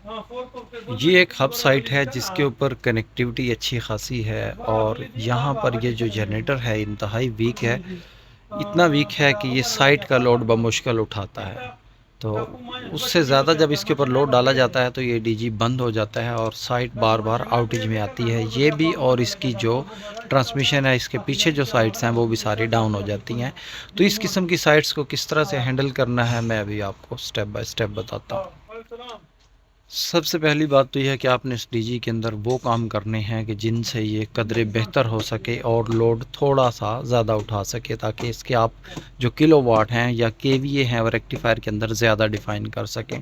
ये एक hub site है जिसके ऊपर कनेक्टिविटी अच्छी खासी है और यहाँ पर ये जो जनरेटर है इंतहाई वीक है। इतना वीक है कि ये साइट का लोड बमुश्किल उठाता है। तो उससे ज़्यादा जब इसके ऊपर लोड डाला जाता है तो ये डीजी बंद हो जाता है और साइट बार बार आउटेज में आती है। ये भी और इसकी जो ट्रांसमिशन है, इसके पीछे जो साइट्स हैं वो भी सारी डाउन हो जाती हैं। तो इस किस्म की साइट्स को किस तरह से हैंडल करना है मैं अभी आपको स्टेप बाय स्टेप बताता हूँ। सबसे पहली बात तो यह है कि आपने इस डीजी के अंदर वो काम करने हैं कि जिनसे ये कदरे बेहतर हो सके और लोड थोड़ा सा ज़्यादा उठा सके, ताकि इसके आप जो किलोवाट हैं या केवीए हैं वो रेक्टिफायर के अंदर ज़्यादा डिफ़ाइन कर सकें।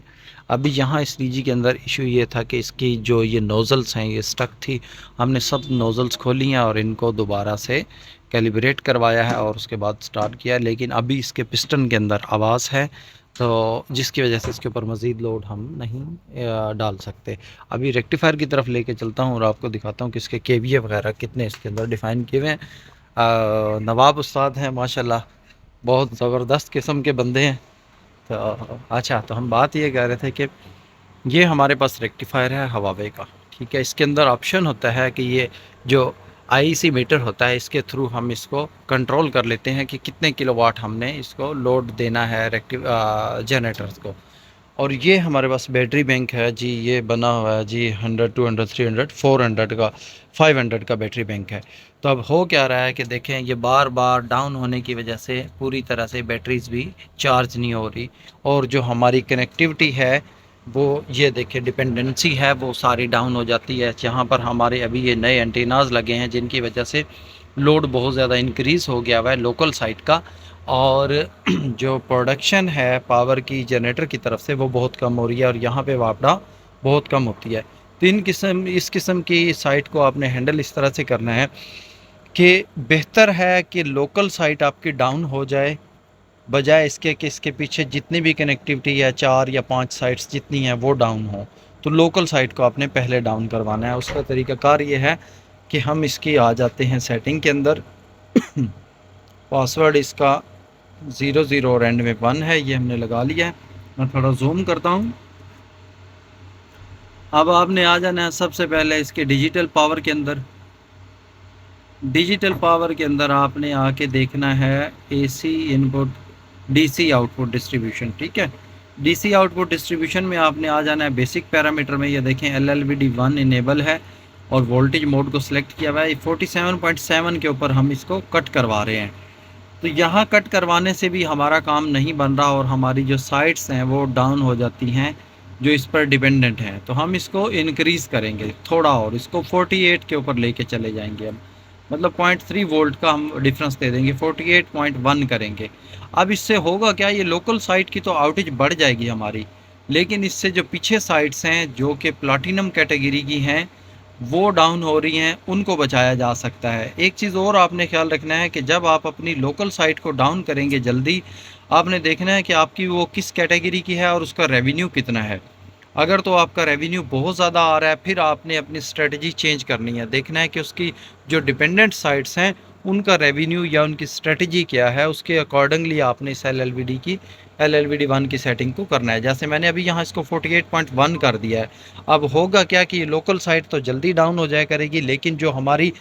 अभी यहाँ इस डीजी के अंदर इशू ये था कि इसकी जो ये नोज़ल्स हैं ये स्टक थी। हमने सब नोज़ल्स खोली हैं और इनको दोबारा से कैलिब्रेट करवाया है और उसके बाद स्टार्ट किया है, लेकिन अभी इसके पिस्टन के अंदर आवाज़ है, तो जिसकी वजह से इसके ऊपर मज़ीद लोड हम नहीं डाल सकते। अभी रेक्टिफायर की तरफ लेके चलता हूँ और आपको दिखाता हूँ कि इसके केवीए वगैरह कितने इसके अंदर डिफ़ाइन किए हुए हैं। नवाब उस्ताद हैं माशाल्लाह, बहुत ज़बरदस्त किस्म के बंदे हैं। तो अच्छा, तो हम बात ये कह रहे थे कि ये हमारे पास रेक्टिफायर है हवावे का, ठीक है। इसके अंदर ऑप्शन होता है कि ये जो आईसी मीटर होता है इसके थ्रू हम इसको कंट्रोल कर लेते हैं कि कितने किलोवाट हमने इसको लोड देना है जनरेटर्स को। और ये हमारे पास बैटरी बैंक है जी, ये बना हुआ है जी 100 200 300 400 का 500 का बैटरी बैंक है। तो अब हो क्या रहा है कि देखें, ये बार बार डाउन होने की वजह से पूरी तरह से बैटरीज भी चार्ज नहीं हो रही और जो हमारी कनेक्टिविटी है वो ये देखिए डिपेंडेंसी है वो सारी डाउन हो जाती है। जहाँ पर हमारे अभी ये नए एंटीनाज लगे हैं जिनकी वजह से लोड बहुत ज़्यादा इंक्रीज़ हो गया हुआ है लोकल साइट का, और जो प्रोडक्शन है पावर की जनरेटर की तरफ से वो बहुत कम हो रही है और यहाँ पे वापडा बहुत कम होती है। तो इस किस्म की साइट को आपने हैंडल इस तरह से करना है कि बेहतर है कि लोकल साइट आपकी डाउन हो जाए, बजाय इसके कि इसके पीछे जितनी भी कनेक्टिविटी है 4 या 5 साइट्स जितनी हैं वो डाउन हो। तो लोकल साइट को आपने पहले डाउन करवाना है। उसका तरीक़ाकार ये है कि हम इसकी आ जाते हैं सेटिंग के अंदर। पासवर्ड इसका 00 और एंड में 1 है, ये हमने लगा लिया है। मैं थोड़ा जूम करता हूँ। अब आपने आ जाना है सबसे पहले इसके डिजिटल पावर के अंदर। डिजिटल पावर के अंदर आपने आके देखना है AC input DC output distribution, ठीक है। डीसी आउटपुट डिस्ट्रीब्यूशन में आपने आ जाना है बेसिक पैरामीटर में। ये देखें LLVD1 इनेबल है और वोल्टेज मोड को सिलेक्ट किया हुआ है। 47.7 के ऊपर हम इसको कट करवा रहे हैं। तो यहाँ कट करवाने से भी हमारा काम नहीं बन रहा और हमारी जो साइट्स हैं वो डाउन हो जाती हैं जो इस पर डिपेंडेंट हैं। तो हम इसको इंक्रीज़ करेंगे थोड़ा और इसको 48 के ऊपर लेके चले जाएंगे। अब मतलब 0.3 वोल्ट का हम डिफरेंस दे देंगे, 48.1 करेंगे। अब इससे होगा क्या, ये लोकल साइट की तो आउटेज बढ़ जाएगी हमारी, लेकिन इससे जो पीछे साइट्स हैं जो कि प्लाटिनम कैटेगरी की हैं वो डाउन हो रही हैं, उनको बचाया जा सकता है। एक चीज़ और आपने ख्याल रखना है कि जब आप अपनी लोकल साइट को डाउन करेंगे जल्दी, आपने देखना है कि आपकी वो किस कैटेगरी की है और उसका रेवेन्यू कितना है। अगर तो आपका रेवेन्यू बहुत ज़्यादा आ रहा है फिर आपने अपनी स्ट्रेटजी चेंज करनी है। देखना है कि उसकी जो डिपेंडेंट साइट्स हैं उनका रेवेन्यू या उनकी स्ट्रेटजी क्या है, उसके अकॉर्डिंगली आपने इस LLVD1 की सेटिंग को करना है। जैसे मैंने अभी यहाँ इसको 48.1 कर दिया है। अब होगा क्या कि लोकल साइट तो जल्दी डाउन हो जाया करेगी, लेकिन जो हमारी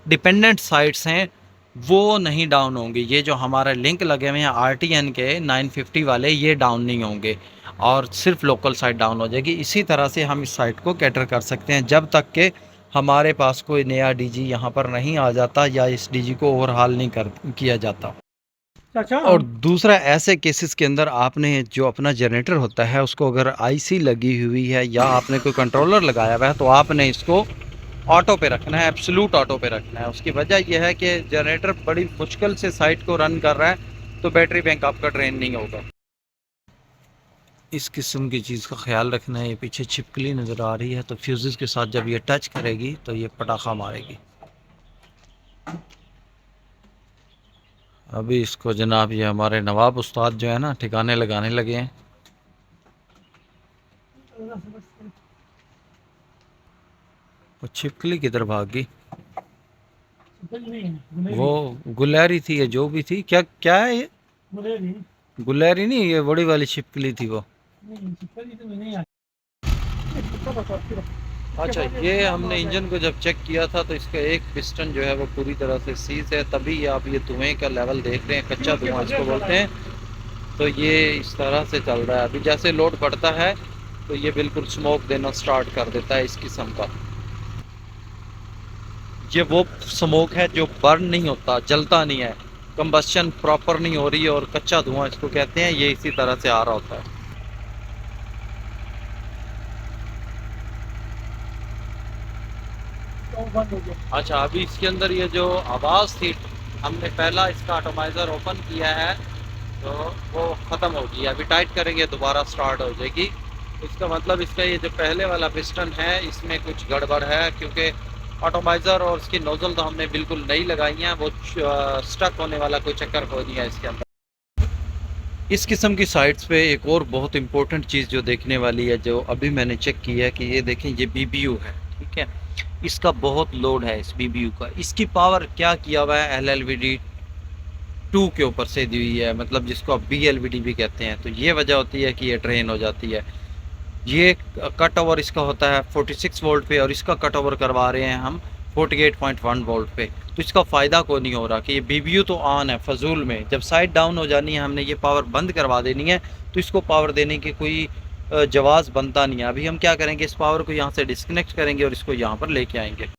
डिपेंडेंट साइट्स हैं वो नहीं डाउन होंगे। ये जो हमारा लिंक लगे हुए हैं RTN के 950 वाले, ये डाउन नहीं होंगे और सिर्फ लोकल साइट डाउन हो जाएगी। इसी तरह से हम इस साइट को कैटर कर सकते हैं जब तक कि हमारे पास कोई नया डीजी यहाँ पर नहीं आ जाता या इस डीजी को ओवरहाल नहीं किया जाता। अच्छा। और दूसरा, ऐसे केसेस के अंदर आपने जो अपना जनरेटर होता है उसको अगर आईसी लगी हुई है या आपने कोई कंट्रोलर लगाया हुआ है तो आपने इसको ऑटो पे रखना है, एब्सोल्यूट ऑटो पे रखना है। उसकी वजह यह है कि जनरेटर बड़ी मुश्किल से साइट को रन कर रहा है तो बैटरी बैंक आपका ड्रेन नहीं होगा। इस किस्म की चीज़ का ख्याल रखना है। ये पीछे छिपकली नज़र आ रही है तो फ्यूज़ेस के साथ जब ये टच करेगी तो ये पटाखा मारेगी। अभी इसको जनाब ये हमारे नवाब उस्ताद जो है ना ठिकाने लगाने लगे हैं। वो छिपकली किधर भाग गई? वो गुलहरी थी या जो भी थी, क्या क्या है ये? गुलहरी नहीं, ये बड़ी वाली छिपकली थी वो। अच्छा, ये हमने इंजन को जब चेक किया था तो इसका एक पिस्टन जो है वो पूरी तरह से सीज है, तभी आप ये धुएं का लेवल देख रहे हैं, कच्चा धुआं इसको बोलते हैं। तो ये इस तरह से चल रहा है। अभी जैसे लोड बढ़ता है तो ये बिल्कुल स्मोक देना स्टार्ट कर देता है इस किस्म का। ये वो स्मोक है जो बर्न नहीं होता, जलता नहीं है, कंबस्शन प्रॉपर नहीं हो रही है, और कच्चा धुआं इसको कहते हैं, ये इसी तरह से आ रहा होता है। अच्छा, अभी इसके अंदर ये जो आवाज़ थी, हमने पहला इसका एटमाइज़र ओपन किया है तो वो ख़त्म हो गई। अभी टाइट करेंगे दोबारा स्टार्ट हो जाएगी। इसका मतलब इसका ये जो पहले वाला पिस्टन है इसमें कुछ गड़बड़ है, क्योंकि एटमाइज़र और इसकी नोज़ल तो हमने बिल्कुल नई लगाई हैं, वो स्टक होने वाला कोई चक्कर कोई नहीं है इसके अंदर। इस किस्म की साइट्स पे एक और बहुत इंपॉर्टेंट चीज़ जो देखने वाली है, जो अभी मैंने चेक की है, कि ये देखें ये बीबीयू है, ठीक है। इसका बहुत लोड है इस बीबीयू का। इसकी पावर क्या किया हुआ है, LLVD 2 के ऊपर से दी हुई है, मतलब जिसको आप BLVD भी कहते हैं। तो ये वजह होती है कि ये ड्रेन हो जाती है। ये कट ओवर इसका होता है 46 वोल्ट पे, और इसका कट ओवर करवा रहे हैं हम 48.1 वोल्ट पे। तो इसका फ़ायदा को नहीं हो रहा कि ये बीबीयू तो ऑन है फजूल में, जब साइड डाउन हो जानी है हमने ये पावर बंद करवा देनी है, तो इसको पावर देने की कोई जवाज़ बनता नहीं है। अभी हम क्या करेंगे, इस पावर को यहाँ से डिस्कनेक्ट करेंगे और इसको यहाँ पर लेके आएंगे।